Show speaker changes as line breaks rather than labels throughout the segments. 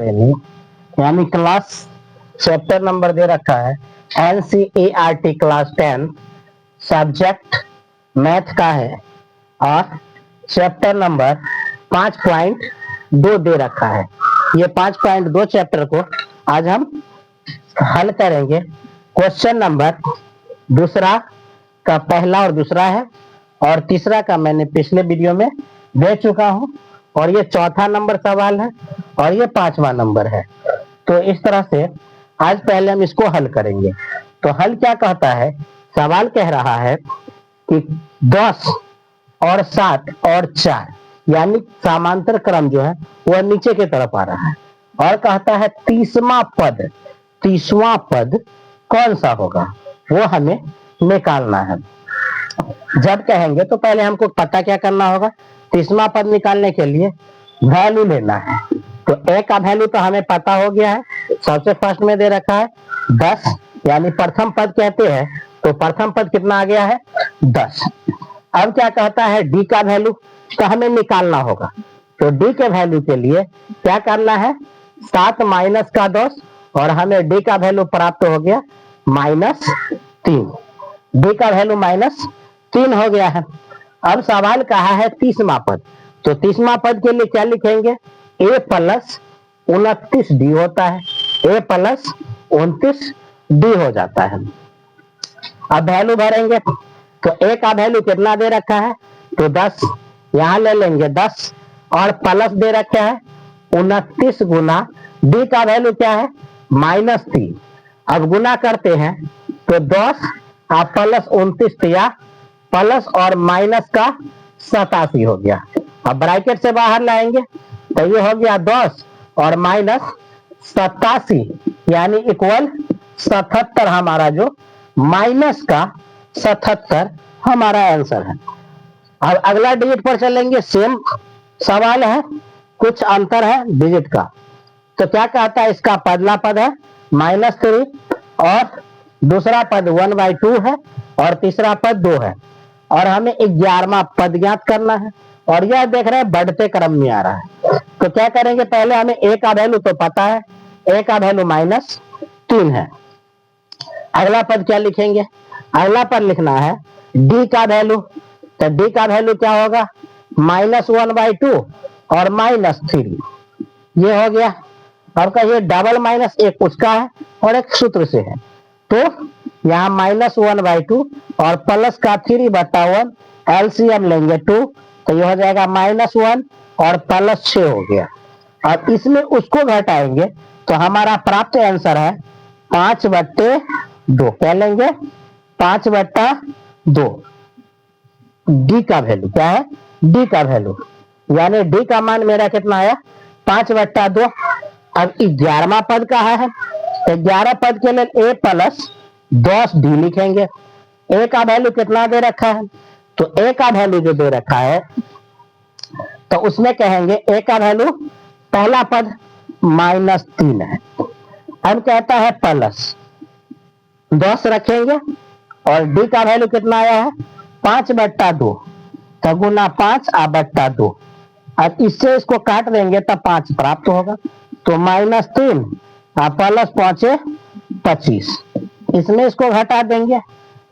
यानी class chapter number दे रखा है NCERT क्लास 10 सब्जेक्ट मैथ का है और चैप्टर नंबर 5.2 दे रखा है। ये 5.2 चैप्टर को आज हम हल करेंगे। क्वेश्चन नंबर दूसरा का पहला और दूसरा है और तीसरा का मैंने पिछले वीडियो में दे चुका हूं और ये चौथा नंबर सवाल है और ये 5वां नंबर है। तो इस तरह से आज पहले हम इसको हल करेंगे। तो हल क्या कहता है? सवाल कह रहा है कि 10 और 7 और 4 यानी समांतर क्रम जो है वह नीचे की तरफ आ रहा है और कहता है 30वां पद कौन सा होगा वो हमें निकालना है। जब कहेंगे तो पहले हमको पता क्या करना होगा? 30वां पद निकालने के लिए वैल्यू लेना है। तो ए का वैल्यू तो हमें पता हो गया है, सबसे फर्स्ट में दे रखा है 10 यानी प्रथम पद कहते हैं। तो प्रथम पद कितना आ गया है? 10। अब क्या कहता है? डी का वैल्यू तो हमें निकालना होगा। तो डी के वैल्यू के लिए क्या करना है? 7 माइनस का 10 और हमें डी का वैल्यू प्राप्त हो गया -3। डी का वैल्यू -3 हो गया है। अब सवाल कहा है 30वां पद। तो 30वां पद के लिए क्या लिखेंगे? a प्लस 29d होता है। a प्लस 29d हो जाता है। अब वैल्यू भरेंगे तो a का वैल्यू कितना दे रखा है? तो 10 यहाँ ले लेंगे 10 और प्लस दे रखा है 29 गुना d का वैल्यू क्या है? -3। अब गुना करते हैं तो 10 और प्लस 29 या प्लस और माइनस का 87 हो गया। अब ब्रैकेट से बाहर लाएंगे तो ये हो गया 10 और -87 यानी इक्वल 77। हमारा जो माइनस का 77 हमारा आंसर है। अब अगला डिजिट पर चलेंगे। सेम सवाल है, कुछ अंतर है डिजिट का। तो क्या कहता है? इसका पहला पद है -3 और दूसरा पद 1/2 है और तीसरा पद 2 है और हमें 11वां पद ज्ञात करना है और यह देख रहे हैं बढ़ते क्रम में आ रहा है। तो क्या करेंगे? पहले हमें a का वैल्यू तो पता है, a का वैल्यू -3 है। अगला पद क्या लिखेंगे? अगला पद लिखना है d का वैल्यू। तो d का वैल्यू क्या होगा? -1/2 और -3। ये हो गया। अब कहिए डबल माइनस एक उसका है और एक सूत्र से है। तो यहाँ -1/2 और प्लस का 3/1 LCM लेंगे 2 तो ये हो जाएगा -1 और प्लस 6 हो गया। और इसमें उसको घटाएंगे तो हमारा प्राप्त आंसर है 5/2। क्या लेंगे? 5/2। डी का वैल्यू क्या है? डी का वैल्यू यानी डी का मान मेरा कितना आया? 5/2। अब 11वां पद कहा है तो 11 पद के लिए a प्लस 10d लिखेंगे। a का वैल्यू कितना दे रखा है? तो a का वैल्यू जो दे रखा है तो उसमें कहेंगे a का वैल्यू पहला पद -3 है। अब कहता है प्लस 10 रखेंगे और d का वैल्यू कितना आया है? 5/2 तो गुना 5/2। अब इससे इसको काट देंगे तब 5 प्राप्त होगा। तो -3 और प्लस 5 25। इसमें इसको घटा देंगे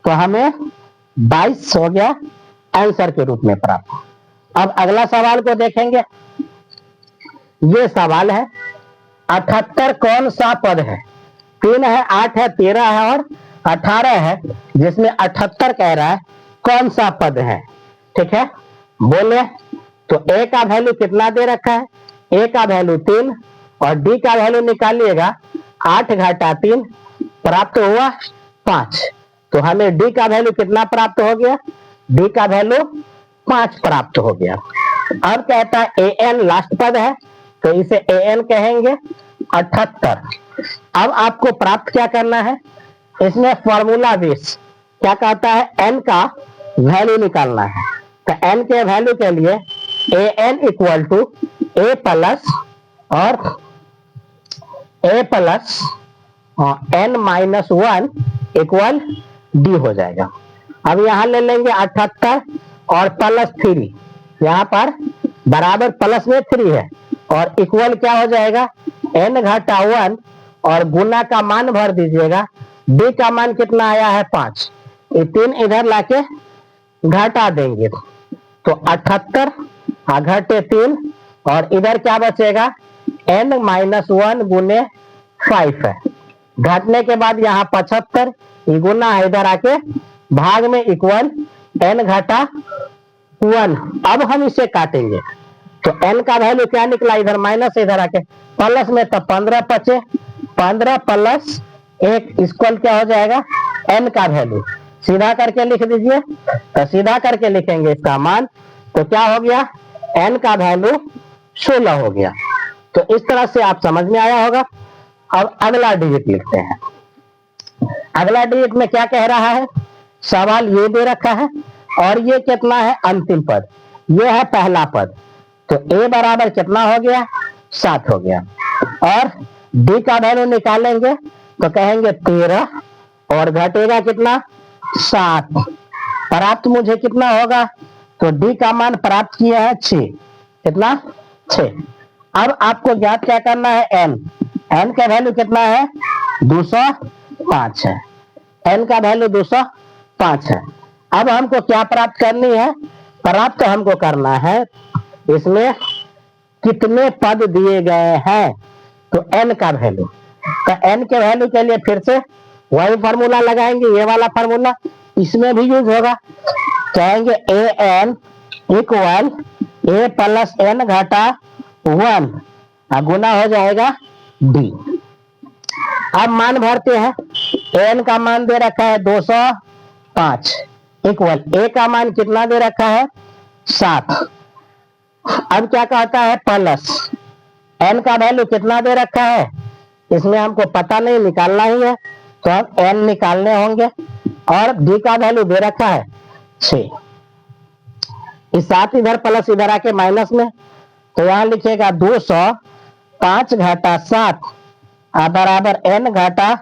तो हमें 22 हो गया आंसर के रूप में प्राप्त। अब अगला सवाल को देखेंगे। ये सवाल है 78 कौन सा पद है? 3 है, 8 है, 13 है और 18 है, जिसमें 78 कह रहा है कौन सा पद है? ठीक है, बोले। तो a का वैल्यू कितना दे रखा है? a का वैल्यू 3 और d का वैल्यू निकालिएगा 8 घटा 3 प्राप्त हुआ 5। तो हमें d का वैल्यू कितना प्राप्त हो गया? d का वैल्यू 5 प्राप्त हो गया। अब कहता है an लास्ट पद है तो इसे an कहेंगे 78। अब आपको प्राप्त क्या करना है? इसमें फॉर्मूला बेस क्या कहता है? n का वैल्यू निकालना है। तो n के वैल्यू के लिए an equal to a plus और a plus n-1 equal d हो जाएगा। अब यहाँ ले लेंगे 78 और प्लस 3 यहाँ पर बराबर प्लस में 3 है और इक्वल क्या हो जाएगा? n घटा 1 और गुना का मान भर दीजिएगा। d का मान कितना आया है 5, ये 3 इधर लाके घटा देंगे तो 78 घटे 3 और इधर क्या बचेगा n-1 गुने 5 है। घटने के बाद यहाँ 75 गुना है, इधर आके भाग में इक्वल n घटा 1। अब हम इसे काटेंगे तो n का वैल्यू क्या निकला, इधर माइनस, इधर आके प्लस में, तब 15 बचे, 15 प्लस 1 इक्वल क्या हो जाएगा n का वैल्यू। सीधा करके लिख दीजिए, तो सीधा करके लिखेंगे इसका मान, तो क्या हो गया n का वैल्यू 16 हो गया। तो इस तरह से आप समझ में आया होगा। अब अगला डिजिट लिखते हैं। अगला डिजिट में क्या कह रहा है, सवाल ये दे रखा है और ये कितना है अंतिम पद, ये है पहला पद, तो a बराबर कितना हो गया 7 हो गया। और d का वैल्यू निकालेंगे तो कहेंगे 13 और घटेगा कितना 7, प्राप्त मुझे कितना होगा, तो d का मान प्राप्त किया है 6, कितना 6। अब आपको ज्ञात क्या करना है n का वैल्यू कितना है 205 है, n का वैल्यू 205 है। अब हमको क्या प्राप्त करनी है, प्राप्त हमको करना है इसमें कितने पद दिए गए हैं, तो n का वैल्यू, तो n के वैल्यू के लिए फिर से वही फार्मूला लगाएंगे, ये वाला फार्मूला इसमें भी यूज होगा। कहेंगे an equal a plus n घटा 1 गुना हो जाएगा d। अब मान भरते हैं, n का मान दे रखा है 205 इक्वल a का मान कितना दे रखा है 7। अब क्या कहता है प्लस n का वैल्यू कितना दे रखा है, इसमें हमको पता नहीं, निकालना ही है, तो अब n निकालने होंगे। और d का वैल्यू दे रखा है 6, इस 7 इधर प्लस इधर आके माइनस में, तो यहाँ लिखिएगा 205 घटा 7 बराबर n घटा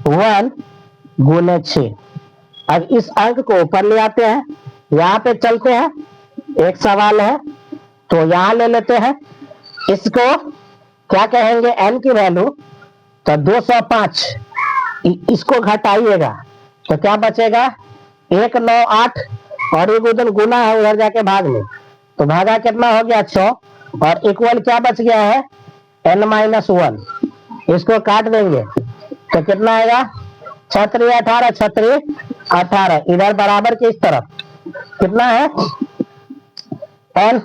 1 गुने 6। अब इस अंक को ऊपर ले आते हैं, यहाँ पे चलते हैं, एक सवाल है तो यहाँ ले लेते हैं, इसको क्या कहेंगे n की वैल्यू, तो 205 इसको घटाइएगा तो क्या बचेगा 198 और एक उधर गुना है उधर जाके भाग में, तो भागा कितना हो गया 6 और इक्वल क्या बच गया है n-1, इसको काट देंगे तो कितना आएगा 6 18 6 18, इधर बराबर के इस तरफ कितना है n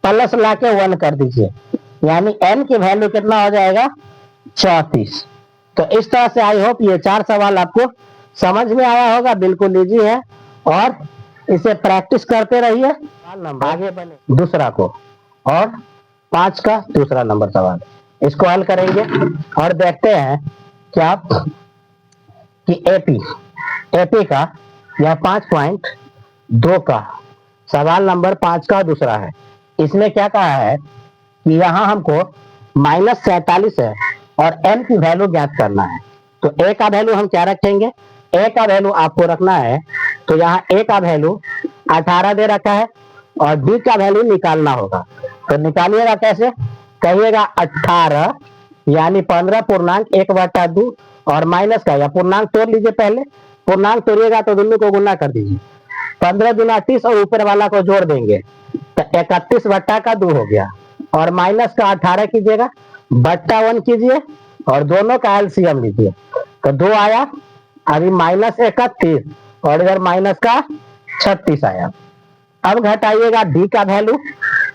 प्लस लाके 1 कर दीजिए, यानी n की वैल्यू कितना हो जाएगा 34। तो इस तरह से आई होप ये 4 सवाल आपको समझ में आया होगा, बिल्कुल इजी है और इसे प्रैक्टिस करते रहिए। आगे बने दूसरा को और 5 का दूसरा नंबर सवाल, इसको हल करेंगे और देखते हैं क्या कि एपी का यह 5.2 का सवाल नंबर 5 का दूसरा है। इसमें क्या कहा है कि यहाँ हमको -47 है और n की वैल्यू ज्ञात करना है। तो a का वैल्यू हम क्या रखेंगे, a का वैल्यू आपको रखना है, तो यहाँ a का वैल्यू 18 दे रखा है और b का वैल्यू निकालना होगा। तो निकालिएगा कैसे, कहिएगा 18 यानी 15.1/2 और माइनस का या पूर्णांक तोड़ लीजिए, पहले पूर्णांक तोड़िएगा तो दोनों को गुना कर दीजिए, 15 दूना 30 और ऊपर वाला को जोड़ देंगे तो 31/2 हो गया और माइनस का 18 कीजिएगा, बट्टा 1 कीजिए और दोनों का एलसीएम लीजिए तो 2 आया, अभी -31 और इधर माइनस का 36 आया। अब घटाइएगा डी का वैल्यू,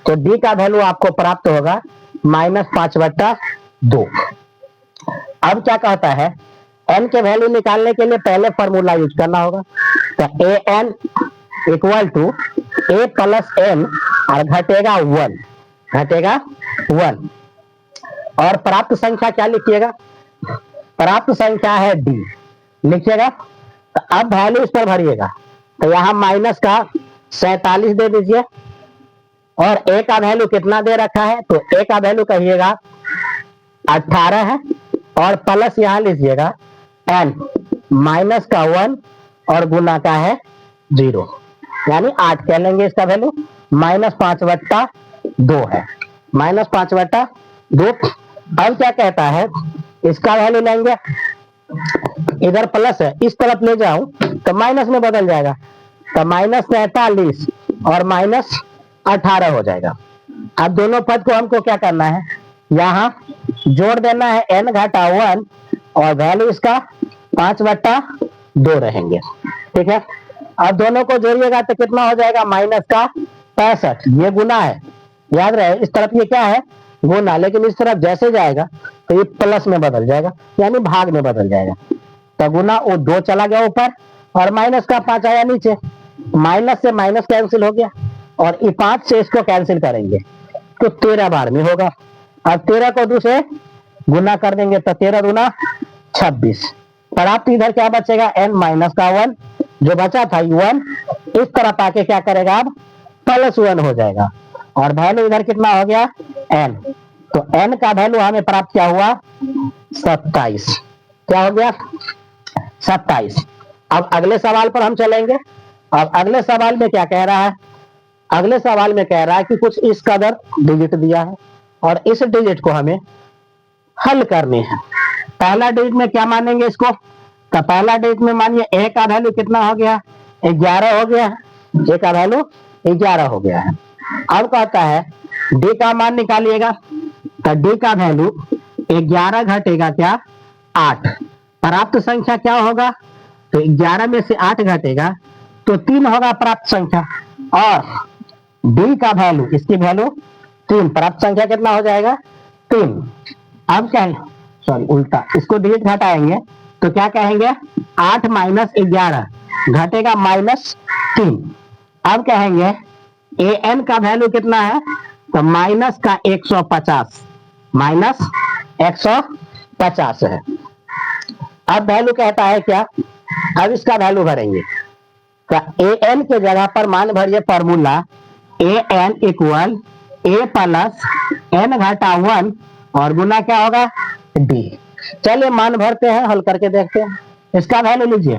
तो डी का वैल्यू आपको प्राप्त होगा -5/2। अब क्या कहता है, n के वैल्यू निकालने के लिए पहले फॉर्मूला यूज करना होगा, तो an equal to a plus n और घटेगा 1 और प्राप्त संख्या क्या लिखिएगा, प्राप्त संख्या है d लिखिएगा। तो अब वैल्यू इस पर भरिएगा, तो यहाँ माइनस का 47 दे दीजिए और a का वैल्यू कितना दे रखा है, तो a का वैल्यू कहिएगा 18 है और प्लस यहाँ लीजिएगा n माइनस का 1 और गुना का है 0 यानी 8 कह लेंगे, इसका वैल्यू -5/2 है, -5/2 अब क्या कहता है, इसका वैल्यू लेंगे, इधर प्लस है, इस तरफ ले जाऊं तो माइनस में बदल जाएगा, तो -43 और -18 हो जाएगा। अब दोनों पद को हमको क्या करना है, यहाँ जोड़ देना है n घटा 1 और वैल्यू इसका 5/2 रहेंगे। ठीक है, अब दोनों को जोड़िएगा तो कितना हो जाएगा, माइनस का 65, ये गुना है, याद रहे इस तरफ ये क्या है, गुना, लेकिन इस तरफ जैसे जाएगा तो ये प्लस में बदल जाएगा, यानी भाग में बदल जाएगा। तो गुना वो 2 चला गया ऊपर और माइनस का 5 आया नीचे, माइनस से माइनस कैंसिल हो गया और 5 से इसको कैंसिल करेंगे तो 13 बार में होगा। अब 13 को 2 से गुना कर देंगे तो 13 दूना 26, प्राप्त इधर क्या बचेगा, n माइनस का 1, जो बचा था 1 इस तरफ आके क्या करेगा, अब +1 हो जाएगा और वैल्यू इधर कितना हो गया, n, तो n का वैल्यू हमें प्राप्त क्या हुआ, 27। क्या हो गया, 27। अब अगले सवाल पर हम चलेंगे। अब अगले सवाल में क्या कह रहा है, अगले सवाल में कह रहा है कि कुछ इस कदर डिजिट दिया है और इस डिजिट को हमें हल करने हैं। पहला डिजिट में क्या मानेंगे इसको, तो पहला डिजिट में मानिए a का वैल्यू कितना हो गया, 11 हो गया, a का वैल्यू 11 हो गया है। अब कहता है d का मान निकालिएगा, तो d का वैल्यू 11 घटेगा क्या, 8, प्राप्त संख्या क्या होगा, तो 11 में से 8 घटेगा तो 3 होगा प्राप्त संख्या, और d का वैल्यू, इसकी वैल्यू 3, प्राप्त संख्या कितना हो जाएगा, 3। अब क्या है, सॉरी उल्टा, इसको डिजिट घटाएंगे तो क्या कहेंगे, 8 माइनस 11 घटेगा -3। अब कहेंगे an का वैल्यू कितना है, तो माइनस का 150, -150 है। अब वैल्यू कहता है क्या, अब इसका वैल्यू भरेंगे, तो an के जगह पर मान भरिए formula an equal a plus n घटा 1 और गुना क्या होगा, d। चलिए मान भरते हैं, हल करके देखते हैं। इसका वैल्यू लीजिए,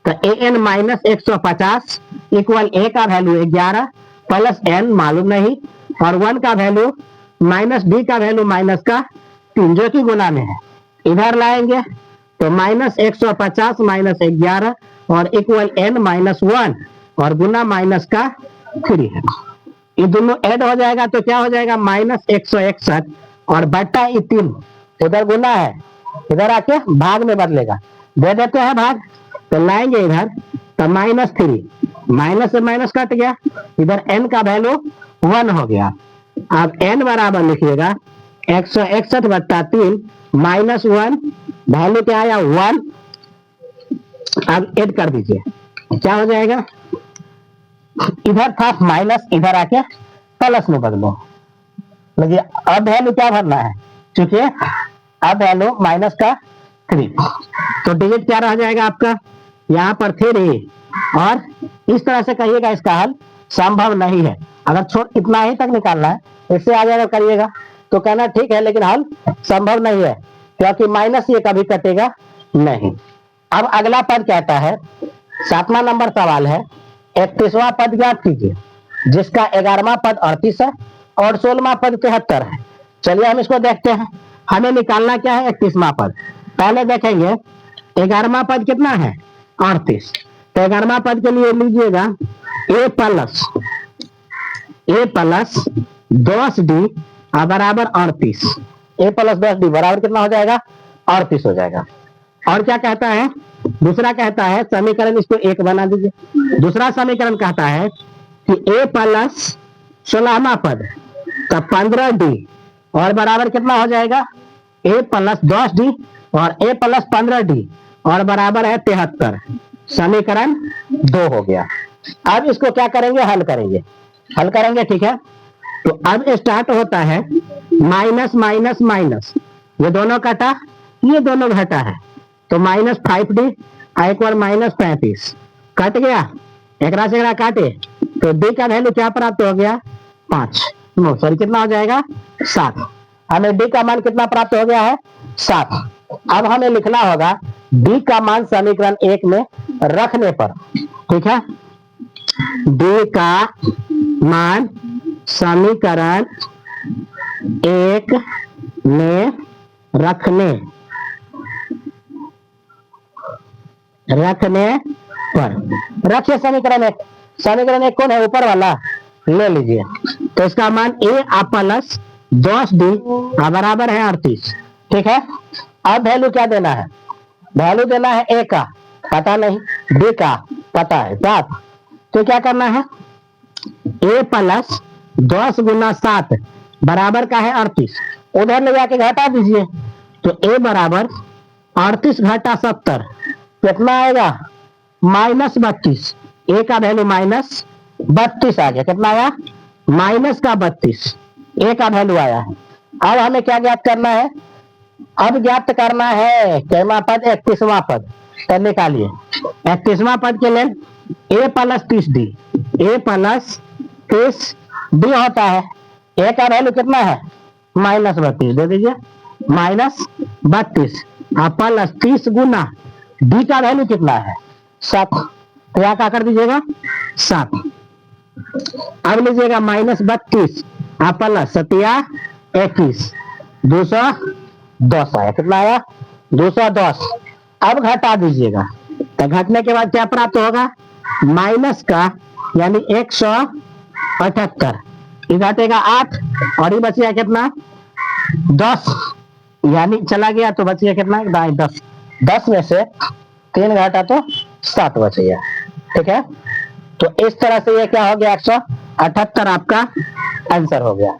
तो an माइनस 150 इक्वल a का वैल्यू 11 प्लस n मालूम नहीं और 1 का वैल्यू माइनस d का वैल्यू माइनस का 3 जो कि गुना में है, इधर लाएंगे तो -150 माइनस 11 और इक्वल n माइनस 1 और गुना माइनस का 3 है। ये दोनों ऐड हो जाएगा तो क्या हो जाएगा, -161 और बट्टा 3, उधर गुना है, इधर आके भाग में बदलेगा, दे देते हैं भाग, तो लाएंगे इधर तो -3, माइनस से माइनस कट गया, इधर n का वैल्यू 1 हो गया। अब n बराबर लिखिएगा 161/3 -1, वैल्यू क्या आया 1। अब ऐड कर दीजिए, क्या हो जाएगा, इधर था माइनस, इधर आके प्लस में बदलो, देखिए अब वैल्यू क्या भरना है, क्योंकि अब वैल्यू माइनस का 3, तो डिजिट क्या रह जाएगा आपका, यहाँ पर 3, और इस तरह से कहिएगा इसका हल संभव नहीं है। अगर छोड़ इतना ही तक निकालना है, इससे आगे अगर करिएगा तो कहना ठीक है, लेकिन हल संभव नहीं है क्योंकि माइनस ये कभी कटेगा नहीं। अब अगला पद कहता है, 7वां नंबर सवाल है, 31वां पद ज्ञात कीजिए जिसका 11वां पद 38 है और 16वां पद 73 है। चलिए हम इसको देखते हैं। हमें निकालना क्या है, 31वां पद। पहले देखेंगे 11वां पद कितना है, 38, तो 11वां पद के लिए लीजिएगा a प्लस 10d बराबर 38, a प्लस 10d बराबर कितना हो जाएगा, 38 हो जाएगा। और क्या कहता है, दूसरा कहता है समीकरण इसको 1 बना दीजिए। दूसरा समीकरण कहता है कि a प्लस 16वां पद का 15d और बराबर कितना हो जाएगा, a प्लस 10d और a प्लस 15d और बराबर है 73। समीकरण 2 हो गया। अब इसको क्या करेंगे, हल करेंगे, ठीक है। तो अब स्टार्ट होता है माइनस माइनस माइनस, ये दोनों कटा, ये दोनों घटा है, तो -5d इक्वल -35 कट गया, एक से एक काटे तो d का वैल्यू क्या प्राप्त हो गया, 5, नो सॉरी कितना हो जाएगा, 7। हमें d का मान कितना प्राप्त हो गया है, 7। अब हमें लिखना होगा d का मान समीकरण 1 में रखने पर, ठीक है। d का मान समीकरण 1 ने रखने पर। रखिए समीकरण एक कौन है, ऊपर वाला ले लीजिए। तो इसका मान a आप प्लस 10d बराबर है 38। ठीक है, अब वैल्यू क्या देना है, वैल्यू देना है a का पता नहीं, b का पता है 7। तो क्या करना है, a प्लस 10 गुना 7 बराबर का है 38, उधर ले जाके घटा दीजिए। तो a बराबर 38 घटा 70 कितना आएगा, -32। a का वैल्यू -32 आ गया। कितना आया, -32 a का वैल्यू आया है। अब हमें क्या ज्ञात करना है, अब ज्ञात करना है कैमा पद, 31वां पद। तो निकालिए 31वां पद के लिए a plus 30d, a plus 30d होता है। a का वैल्यू कितना है, -32 दे दीजिए, -32 प्लस 30 गुना d का वैल्यू कितना है 7। तो यहाँ क्या कर दीजिएगा 7। अब लीजिएगा -32 प्लस 21 210 आया। कितना आया, 210। अब घटा दीजिएगा, तो घटने के बाद क्या प्राप्त होगा, माइनस का यानी 178, ये घटेगा 8 और ये बचिया कितना 10, यानी चला गया तो बच गया कितना 10। 10 में से 3 घटा तो 7 बच गया। ठीक है, तो इस तरह से ये क्या हो गया 178 आपका आंसर हो गया।